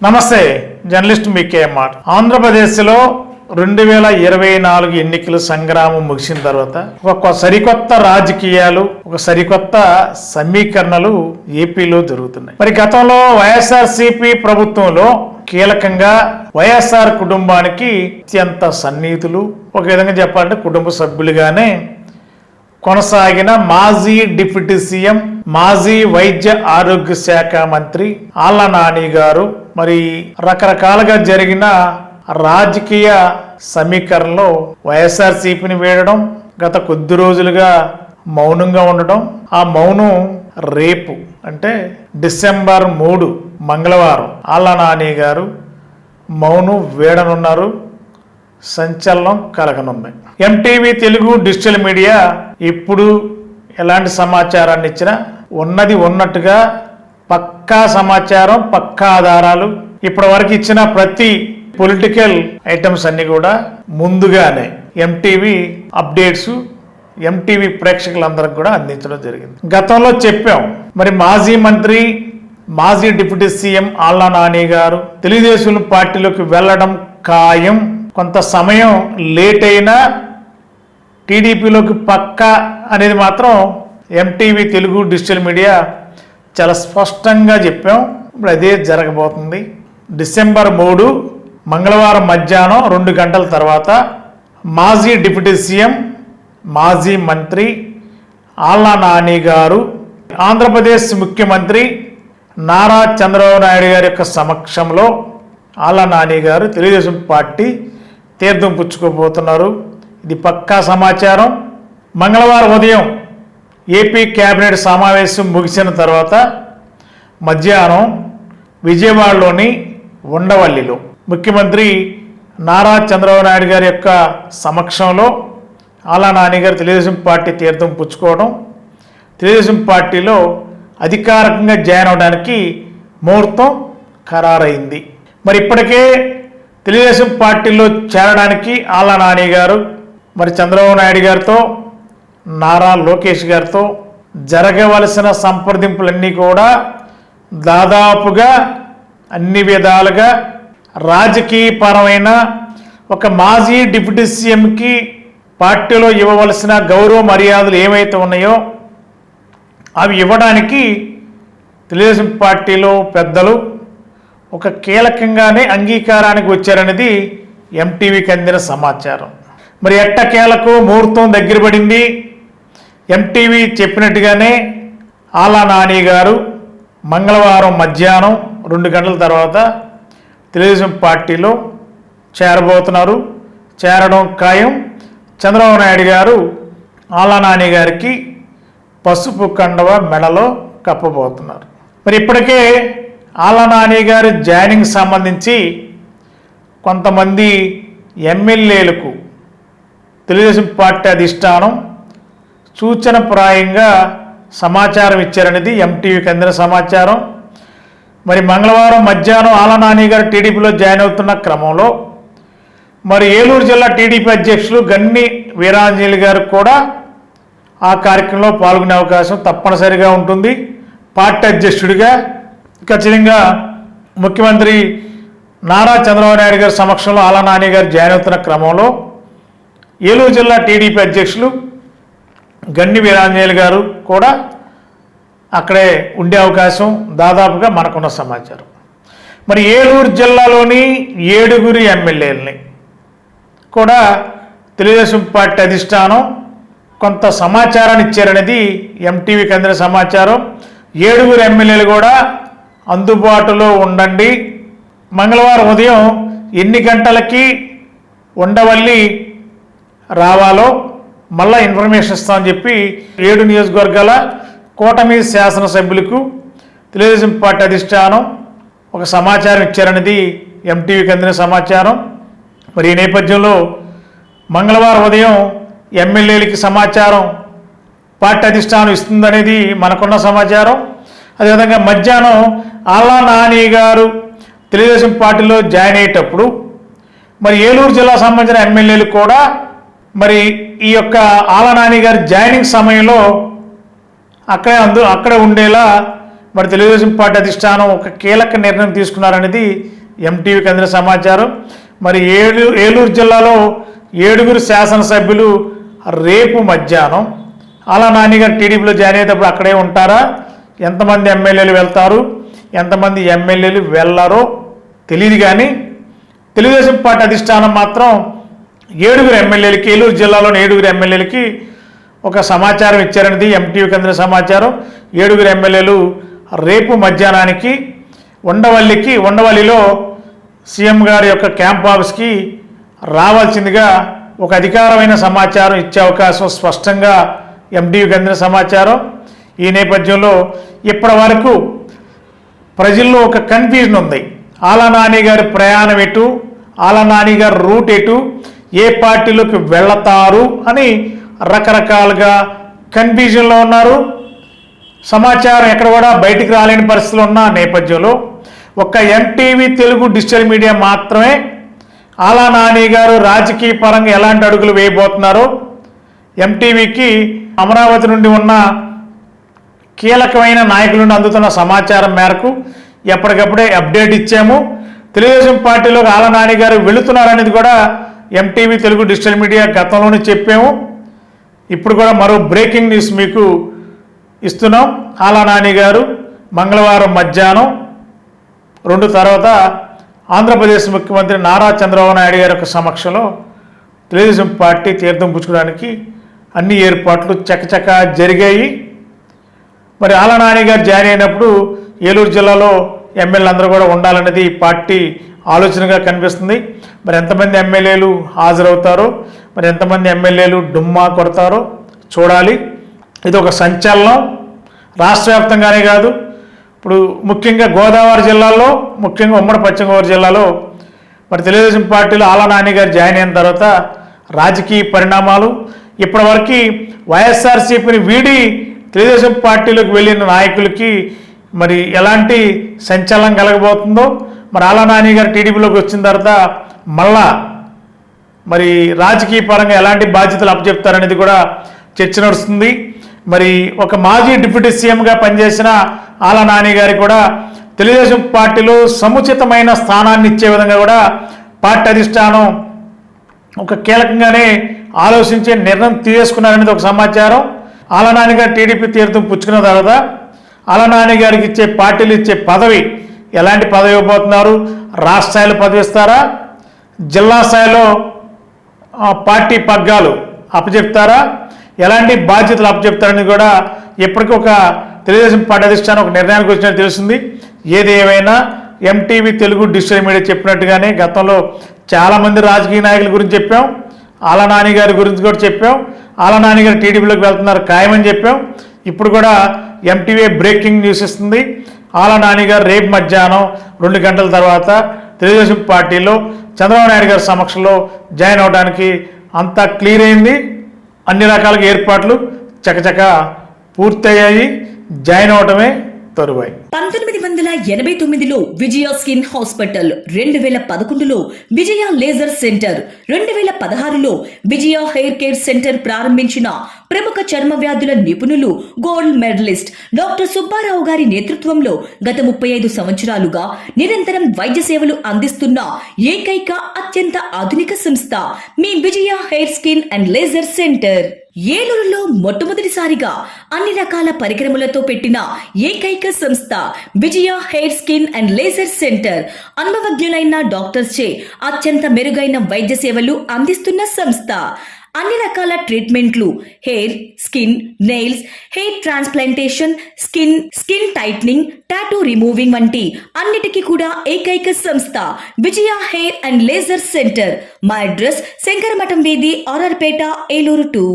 నమస్తే, జర్నలిస్ట్ మీకేఎంఆర్. ఆంధ్రప్రదేశ్లో 2024 ఎన్నికల సంగ్రామం ముగిసిన తర్వాత ఒక సరికొత్త రాజకీయాలు, ఒక సరికొత్త సమీకరణలు ఏపీలో జరుగుతున్నాయి. మరి గతంలో వైఎస్ఆర్సీపీ ప్రభుత్వంలో కీలకంగా వైఎస్ఆర్ కుటుంబానికి అత్యంత సన్నిహితులు, ఒక విధంగా చెప్పాలంటే కుటుంబ సభ్యులుగానే కొనసాగిన మాజీ డిప్యూటీ సీఎం, మాజీ వైద్య ఆరోగ్య శాఖ మంత్రి ఆళ్ల నాని గారు మరి రకరకాలుగా జరిగిన రాజకీయ సమీకరణలో వైఎస్ఆర్సీపీని వీడడం, గత కొద్ది రోజులుగా మౌనంగా ఉండడం, ఆ మౌనం రేపు అంటే డిసెంబర్ 3 మంగళవారం ఆళ్ల నాని గారు మౌనం వీడనున్నారు. సంచలనం కలగనుంది. ఎంటీవీ తెలుగు డిజిటల్ మీడియా ఇప్పుడు ఎలాంటి సమాచారాన్ని ఇచ్చినా ఉన్నది ఉన్నట్టుగా పక్కా సమాచారం, పక్కా ఆధారాలు, ఇప్పటి వరకు ఇచ్చిన ప్రతి పొలిటికల్ ఐటమ్స్ అన్ని కూడా ముందుగానే ఎంటీవీ అప్డేట్స్ ఎంటీవీ ప్రేక్షకులందరికి కూడా అందించడం జరిగింది. గతంలో చెప్పాం, మరి మాజీ మంత్రి, మాజీ డిప్యూటీ సీఎం ఆళ్ల నాని గారు తెలుగుదేశం పార్టీలోకి వెళ్ళడం ఖాయం, కొంత సమయం లేట్ అయినా టీడీపీలోకి పక్కా అనేది మాత్రం ఎంటీవీ తెలుగు డిజిటల్ మీడియా చాలా స్పష్టంగా చెప్పాం. ఇప్పుడు అదే జరగబోతుంది. డిసెంబర్ 3 మంగళవారం మధ్యాహ్నం 2 గంటల తర్వాత మాజీ డిప్యూటీ సీఎం, మాజీ మంత్రి ఆళ్ల నాని గారు ఆంధ్రప్రదేశ్ ముఖ్యమంత్రి నారా చంద్రబాబు నాయుడు గారి యొక్క సమక్షంలో ఆళ్ల నాని గారు తెలుగుదేశం పార్టీ తీర్థం పుచ్చుకోబోతున్నారు. ఇది పక్కా సమాచారం. మంగళవారం ఉదయం ఏపీ కేబినెట్ సమావేశం ముగిసిన తర్వాత మధ్యాహ్నం విజయవాడలోని ఉండవల్లిలో ముఖ్యమంత్రి నారా చంద్రబాబు నాయుడు గారి యొక్క సమక్షంలో ఆళ్ల నాని గారు తెలుగుదేశం పార్టీ తీర్థం పుచ్చుకోవడం, తెలుగుదేశం పార్టీలో అధికారికంగా జాయిన్ అవడానికి ముహూర్తం ఖరారైంది. మరి ఇప్పటికే తెలుగుదేశం పార్టీలో చేరడానికి ఆళ్ల నాని గారు మరి చంద్రబాబు నాయుడు గారితో, నారా లోకేష్ గారితో జరగవలసిన సంప్రదింపులన్నీ కూడా దాదాపుగా అన్ని విధాలుగా రాజకీయపరమైన ఒక మాజీ డిప్యూటీ సీఎంకి పార్టీలో ఇవ్వవలసిన గౌరవ మర్యాదలు ఏవైతే ఉన్నాయో అవి ఇవ్వడానికి తెలుగుదేశం పార్టీలో పెద్దలు ఒక కీలకంగానే అంగీకారానికి వచ్చారనేది ఎంటీవీకి అందిన సమాచారం. మరి ఎట్టకేలకు ముహూర్తం దగ్గర పడింది. ఎంటీవీ చెప్పినట్టుగానే ఆళ్ల నాని గారు మంగళవారం మధ్యాహ్నం 2 గంటల తర్వాత తెలుగుదేశం పార్టీలో చేరబోతున్నారు. చేరడం ఖాయం. చంద్రబాబు నాయుడు గారు ఆళ్ల నాని గారికి పసుపు కండవ మెడలో కప్పబోతున్నారు. మరి ఇప్పటికే ఆళ్ల నాని గారి జాయినింగ్ సంబంధించి కొంతమంది ఎమ్మెల్యేలకు తెలుగుదేశం పార్టీ అధిష్టానం సూచనప్రాయంగా సమాచారం ఇచ్చారనేది ఎంటీవీకి అందిన సమాచారం. మరి మంగళవారం మధ్యాహ్నం ఆళ్ల నాని గారు టీడీపీలో జాయిన్ అవుతున్న క్రమంలో మరి ఏలూరు జిల్లా టీడీపీ అధ్యక్షులు గన్ని వీరాంజనేయులు గారు కూడా ఆ కార్యక్రమంలో పాల్గొనే అవకాశం తప్పనిసరిగా ఉంటుంది. పార్టీ అధ్యక్షుడిగా ఖచ్చితంగా ముఖ్యమంత్రి నారా చంద్రబాబు నాయుడు గారి సమక్షంలో ఆళ్ల నాని గారు జాయిన్ అవుతున్న క్రమంలో ఏలూరు జిల్లా టీడీపీ అధ్యక్షులు గన్ని వీరాంజనేయులు గారు కూడా అక్కడే ఉండే అవకాశం దాదాపుగా మనకున్న సమాచారం. మరి ఏలూరు జిల్లాలోని 7 ఎమ్మెల్యేలని కూడా తెలుగుదేశం పార్టీ అధిష్టానం కొంత సమాచారాన్ని ఇచ్చారనేది ఎంటీవీకి అందిన సమాచారం. 7 ఎమ్మెల్యేలు కూడా అందుబాటులో ఉండండి, మంగళవారం ఉదయం ఎన్ని గంటలకి ఉండవల్లి రావాలో మళ్ళా ఇన్ఫర్మేషన్ ఇస్తామని చెప్పి 7 నియోజకవర్గాల కూటమి శాసనసభ్యులకు తెలుగుదేశం పార్టీ అధిష్టానం ఒక సమాచారం ఇచ్చారనేది ఎంటీవీకి అందిన సమాచారం. మరి ఈ నేపథ్యంలో మంగళవారం ఉదయం ఎమ్మెల్యేలకి సమాచారం పార్టీ అధిష్టానం ఇస్తుందనేది మనకున్న సమాచారం. అదేవిధంగా మధ్యాహ్నం ఆళ్ల నాని గారు తెలుగుదేశం పార్టీలో జాయిన్ అయ్యేటప్పుడు మరి ఏలూరు జిల్లా సంబంధించిన ఎమ్మెల్యేలు కూడా మరి ఈ యొక్క ఆళ్ల నాని గారి జాయినింగ్ సమయంలో అక్కడే ఉండేలా మరి తెలుగుదేశం పార్టీ అధిష్టానం ఒక కీలక నిర్ణయం తీసుకున్నారనేది ఎంటీవీకి అందిన సమాచారం. మరి ఏలూరు జిల్లాలో 7 శాసనసభ్యులు రేపు మధ్యాహ్నం ఆలా నాని గారు టీడీపీలో జాయిన్ అయ్యేటప్పుడు అక్కడే ఉంటారా, ఎంతమంది ఎమ్మెల్యేలు వెళ్తారు, ఎంతమంది ఎమ్మెల్యేలు వెళ్ళారో తెలియదు. కానీ తెలుగుదేశం పార్టీ అధిష్టానం మాత్రం 7 ఎమ్మెల్యేలకి, ఏలూరు జల్లాలోని 7 ఎమ్మెల్యేలకి ఒక సమాచారం ఇచ్చారనేది ఎంటీవీకి అందిన సమాచారం. 7 ఎమ్మెల్యేలు రేపు మధ్యాహ్నానికి ఉండవల్లిలో సీఎం గారి యొక్క క్యాంప్ ఆఫీస్కి రావాల్సిందిగా ఒక అధికారమైన సమాచారం ఇచ్చే అవకాశం స్పష్టంగా ఎంటీవీకి అందిన సమాచారం. ఈ నేపథ్యంలో ఇప్పటి వరకు ప్రజల్లో ఒక కన్ఫ్యూజన్ ఉంది. ఆలా నాని గారి ప్రయాణం ఎటు, ఆలా నాని గారి రూట్ ఎటు, ఏ పార్టీలోకి వెళతారు అని రకరకాలుగా కన్ఫ్యూజన్లో ఉన్నారు. సమాచారం ఎక్కడ కూడా బయటికి రాలేని పరిస్థితులు ఉన్న నేపథ్యంలో ఒక్క ఎంటీవీ తెలుగు డిజిటల్ మీడియా మాత్రమే ఆలా నాని గారు రాజకీయ పరంగా ఎలాంటి అడుగులు వేయబోతున్నారో ఎంటీవీకి అమరావతి నుండి ఉన్న కీలకమైన నాయకుల నుండి అందుతున్న సమాచారం మేరకు ఎప్పటికప్పుడే అప్డేట్ ఇచ్చాము. తెలుగుదేశం పార్టీలోకి ఆలా నాని గారు వెళుతున్నారనేది కూడా ఎంటీవీ తెలుగు డిజిటల్ మీడియా గతంలోనే చెప్పాము. ఇప్పుడు కూడా మరో బ్రేకింగ్ న్యూస్ మీకు ఇస్తున్నాం. ఆలా నాని గారు మంగళవారం మధ్యాహ్నం 2 తర్వాత ఆంధ్రప్రదేశ్ ముఖ్యమంత్రి నారా చంద్రబాబు నాయుడు గారి యొక్క సమక్షంలో తెలుగుదేశం పార్టీ తీర్థం పుచ్చుకోవడానికి అన్ని ఏర్పాట్లు చకచకా జరిగాయి. మరి ఆలా నాని గారు జాయిన్ అయినప్పుడు ఏలూరు జిల్లాలో ఎమ్మెల్యేలు అందరూ కూడా ఉండాలనేది పార్టీ ఆలోచనగా కనిపిస్తుంది. మరి ఎంతమంది ఎమ్మెల్యేలు హాజరవుతారో, మరి ఎంతమంది ఎమ్మెల్యేలు డుమ్మా కొడతారో చూడాలి. ఇది ఒక సంచలనం. రాష్ట్ర వ్యాప్తంగానే కాదు, ఇప్పుడు ముఖ్యంగా గోదావరి జిల్లాలో, ముఖ్యంగా ఉమ్మడి పశ్చిమ గోదావరి జిల్లాలో మరి తెలుగుదేశం పార్టీలో ఆలా నాని గారు జాయిన్ అయిన తర్వాత రాజకీయ పరిణామాలు, ఇప్పటివరకు వైఎస్ఆర్సీపీని వీడి తెలుగుదేశం పార్టీలోకి వెళ్ళిన నాయకులకి మరి ఎలాంటి సంచలనం కలగబోతుందో, మరి ఆలా నాని గారు టీడీపీలోకి వచ్చిన తర్వాత మళ్ళా మరి రాజకీయ పరంగా ఎలాంటి బాధ్యతలు అప్పచెప్తారనేది కూడా చర్చ నడుస్తుంది. మరి ఒక మాజీ డిప్యూటీ సీఎంగా పనిచేసిన ఆలా నాని గారి కూడా తెలుగుదేశం పార్టీలో సముచితమైన స్థానాన్ని ఇచ్చే విధంగా కూడా పార్టీ అధిష్టానం ఒక కీలకంగానే ఆలోచించే నిర్ణయం తీసుకున్నారనేది ఒక సమాచారం. ఆలా నాని గారు టీడీపీ తీర్థం పుచ్చుకున్న తర్వాత ఆలా నాని గారికి ఇచ్చే పార్టీలు ఇచ్చే పదవి ఎలాంటి పదవి ఇవ్వబోతున్నారు? రాష్ట్ర స్థాయిలో పదవి ఇస్తారా, జిల్లా స్థాయిలో పార్టీ పగ్గాలు అప్పచెప్తారా, ఎలాంటి బాధ్యతలు అప్పచెప్తారని కూడా ఇప్పటికీ ఒక తెలుగుదేశం పార్టీ అధిష్టానం ఒక నిర్ణయానికి వచ్చినట్టు తెలుస్తుంది. ఏది ఏమైనా ఎంటీవీ తెలుగు డిజిటల్ మీడియా చెప్పినట్టుగానే గతంలో చాలామంది రాజకీయ నాయకుల గురించి చెప్పాం, ఆలా నాని గారి గురించి కూడా చెప్పాం. ఆలా నాని గారు టీడీపీలోకి వెళ్తున్నారు ఖాయమని చెప్పాం. ఇప్పుడు కూడా ఎంటీవీ బ్రేకింగ్ న్యూస్ ఇస్తుంది. ఆలా నాని గారు రేపు మధ్యాహ్నం 2 గంటల తర్వాత తెలుగుదేశం పార్టీలో చంద్రబాబు నాయుడు గారి సమక్షంలో జాయిన్ అవడానికి అంతా క్లియర్ అయింది. అన్ని రకాలుగా ఏర్పాట్లు చకచక పూర్తయ్యాయి. జాయిన్ అవడమే తరువాయి. 1989లో విజయ స్కిన్ హాస్పిటల్, 2011లో విజయ లేజర్ సెంటర్, 2016లో విజయ హెయిర్ కేర్ సెంటర్ ప్రారంభించిన ప్రముఖ చర్మ వ్యాధుల నిపుణులు, గోల్డ్ మెడలిస్ట్ డాక్టర్ సుబ్బారావు గారి నేతృత్వంలో గత 35 సంవత్సరాలుగా నిరంతరం వైద్య సేవలు అందిస్తున్న ఏకైక అత్యంత ఆధునిక సంస్థ మీ Vijaya hair skin and laser centre. ఏలూరులో మొట్టమొదటిసారిగా అన్ని రకాల పరికరములతో పెట్టిన ఏకైక సంస్థ Vijaya hair skin and laser centre. అనుభవజ్ఞులైన డాక్టర్స్ చే అత్యంత మెరుగైన వైద్య సేవలు అందిస్తున్న సంస్థ. అన్ని రకాల ట్రీట్మెంట్లు, hair, skin, nails, hair transplantation, skin tightening, tattoo removing వంటి అన్నిటికీ కూడా ఏకైక సంస్థ Vijaya hair and laser centre. మా అడ్రస్ శంకరమఠం వీధి, ఆర్ఆర్పేట, ఏలూరు 2.